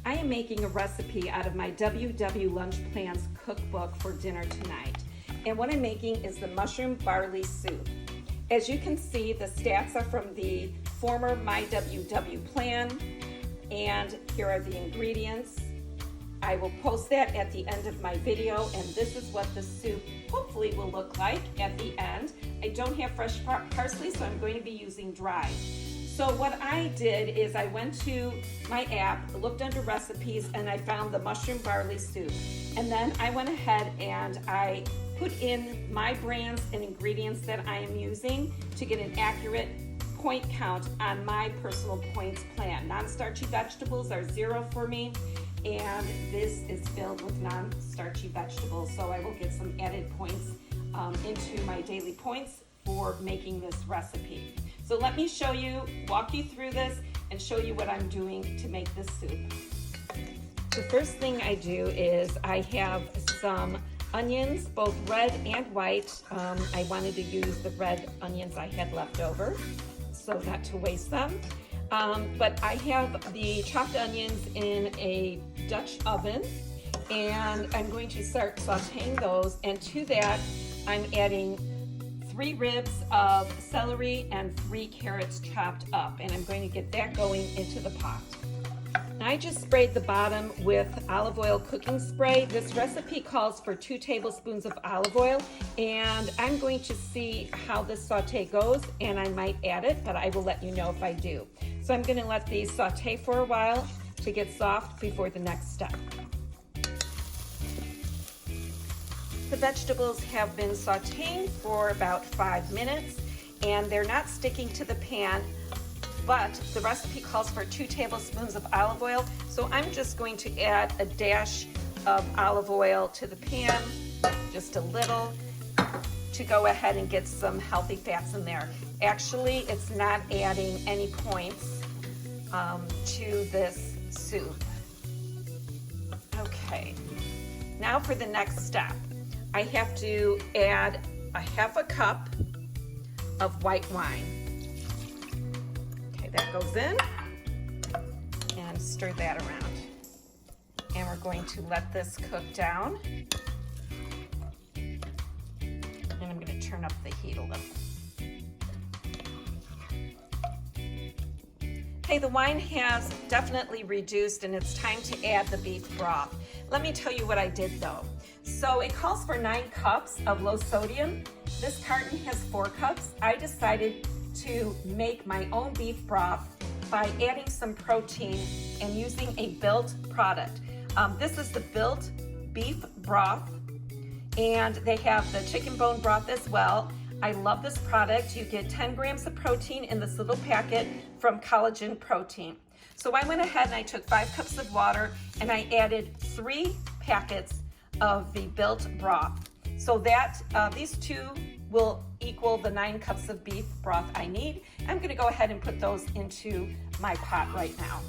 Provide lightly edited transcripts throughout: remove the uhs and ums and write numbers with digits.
I am making a recipe out of my WW Lunch Plans cookbook for dinner tonight. And what I'm making is the mushroom-barley soup. As you can see, the stats are from the former My WW plan, and here are the ingredients. I will post that at the end of my video, and this is what the soup hopefully will look like at the end. I don't have fresh parsley, so I'm going to be using dry. So what I did is I went to my app, looked under recipes, and I found the mushroom barley soup. And then I went ahead and I put in my brands and ingredients that I am using to get an accurate point count on my personal points plan. Non-starchy vegetables are 0 for me, and this is filled with non-starchy vegetables, so I will get some added points into my daily points for making this recipe. So let me show you, walk you through this, and show you what I'm doing to make this soup. The first thing I do is I have some onions, both red and white. I wanted to use the red onions I had left over, so not to waste them. But I have the chopped onions in a Dutch oven, and I'm going to start sauteing those, and to that I'm adding 3 ribs of celery and 3 carrots chopped up, and I'm going to get that going into the pot. I just sprayed the bottom with olive oil cooking spray. This recipe calls for 2 tablespoons of olive oil, and I'm going to see how this saute goes, and I might add it, but I will let you know if I do. So I'm going to let these saute for a while to get soft before the next step. The vegetables have been sauteing for about 5 minutes, and they're not sticking to the pan, but the recipe calls for 2 tablespoons of olive oil, so I'm just going to add a dash of olive oil to the pan, just a little, to go ahead and get some healthy fats in there. Actually, it's not adding any points to this soup. Okay, now for the next step. I have to add a 1/2 cup of white wine. Okay, that goes in, and stir that around. And we're going to let this cook down. And I'm going to turn up the heat a little. Okay, the wine has definitely reduced, and it's time to add the beef broth. Let me tell you what I did though. So it calls for 9 cups of low sodium. This carton has 4 cups. I decided to make my own beef broth by adding some protein and using a Built product. This is the Built beef broth, and they have the chicken bone broth as well. I love this product. You get 10 grams of protein in this little packet from Collagen Protein. So I went ahead and I took 5 cups of water and I added 3 packets of the Built broth. So that these 2 will equal the 9 cups of beef broth I need. I'm going to go ahead and put those into my pot right now.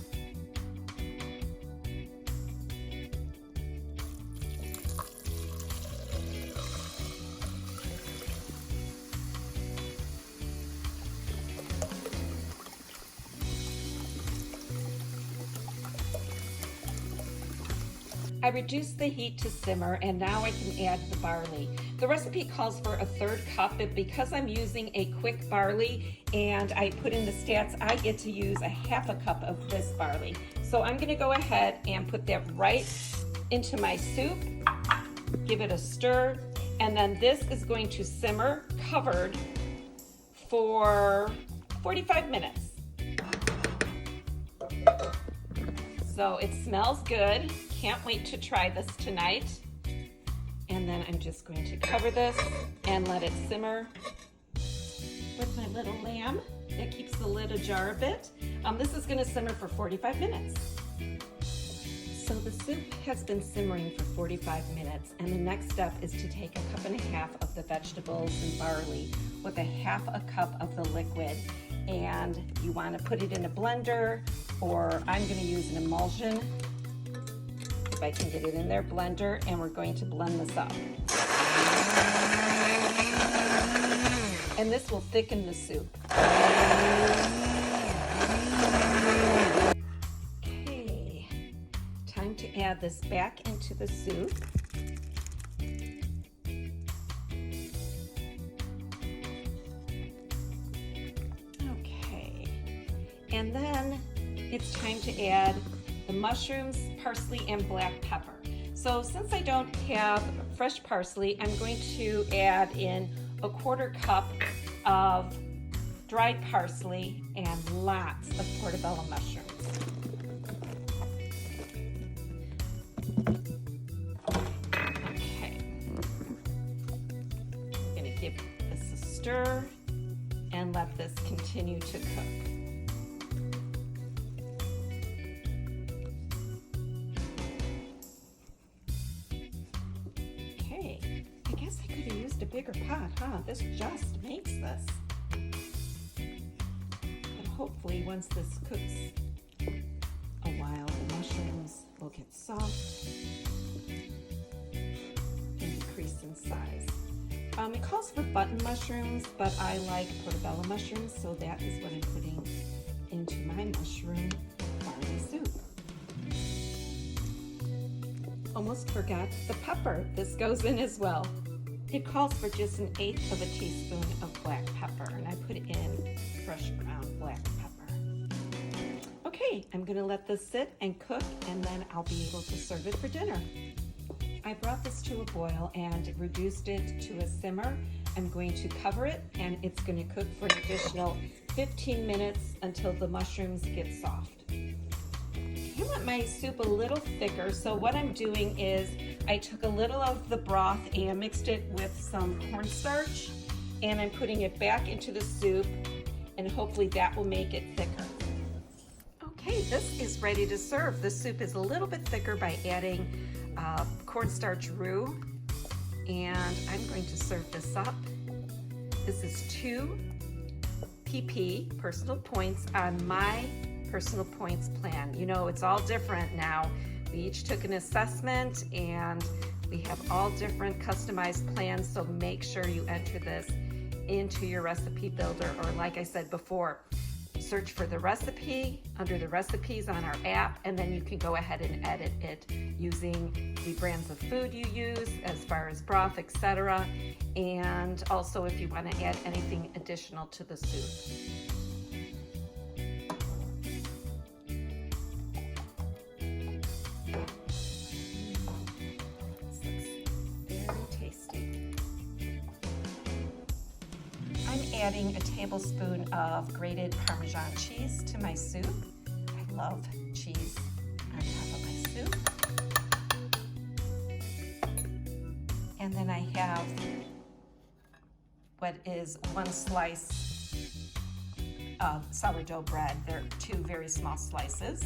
I reduced the heat to simmer, and now I can add the barley. The recipe calls for a 1/3 cup, but because I'm using a quick barley and I put in the stats, I get to use a 1/2 cup of this barley. So I'm going to go ahead and put that right into my soup, give it a stir, and then this is going to simmer covered for 45 minutes. So it smells good. Can't wait to try this tonight. And then I'm just going to cover this and let it simmer with my little lamb. That keeps the lid ajar a bit. This is going to simmer for 45 minutes. So the soup has been simmering for 45 minutes, and the next step is to take 1.5 cups of the vegetables and barley with 1/2 cup of the liquid. And you want to put it in a blender, or I'm going to use an emulsion. If I can get it in their blender, and we're going to blend this up. And this will thicken the soup. Okay, add this back into the soup. Okay, and then it's time to add the mushrooms, parsley, and black pepper. So since I don't have fresh parsley, I'm going to add in a 1/4 cup of dried parsley and lots of portobello mushrooms. Okay, I'm going to give this a stir and let this continue to cook. Okay, I guess I could have used a bigger pot, huh? This just makes this. Hopefully once this cooks a while, the mushrooms will get soft and decrease in size. It calls for button mushrooms, but I like portobello mushrooms, so that is what I'm putting into my mushroom barley soup. Almost forgot the pepper. This goes in as well. It calls for just 1/8 of a teaspoon of black pepper, and I put in fresh ground black pepper. Okay, I'm gonna let this sit and cook, and then I'll be able to serve it for dinner. I brought this to a boil and reduced it to a simmer. I'm going to cover it, and it's gonna cook for an additional 15 minutes until the mushrooms get soft. I want my soup a little thicker, so what I'm doing is I took a little of the broth and mixed it with some cornstarch, and I'm putting it back into the soup, and hopefully that will make it thicker. Okay, this is ready to serve. The soup is a little bit thicker by adding cornstarch roux, and I'm going to serve this up. This is 2 PP personal points on my personal points plan. You know, it's all different now. We each took an assessment and we have all different customized plans, so make sure you enter this into your recipe builder, or like I said before, search for the recipe under the recipes on our app, and then you can go ahead and edit it using the brands of food you use as far as broth, etc. And also if you want to add anything additional to the soup. Adding a tablespoon of grated Parmesan cheese to my soup. I love cheese on top of my soup. And then I have what is 1 slice of sourdough bread. They're 2 very small slices.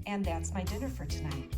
And that's my dinner for tonight.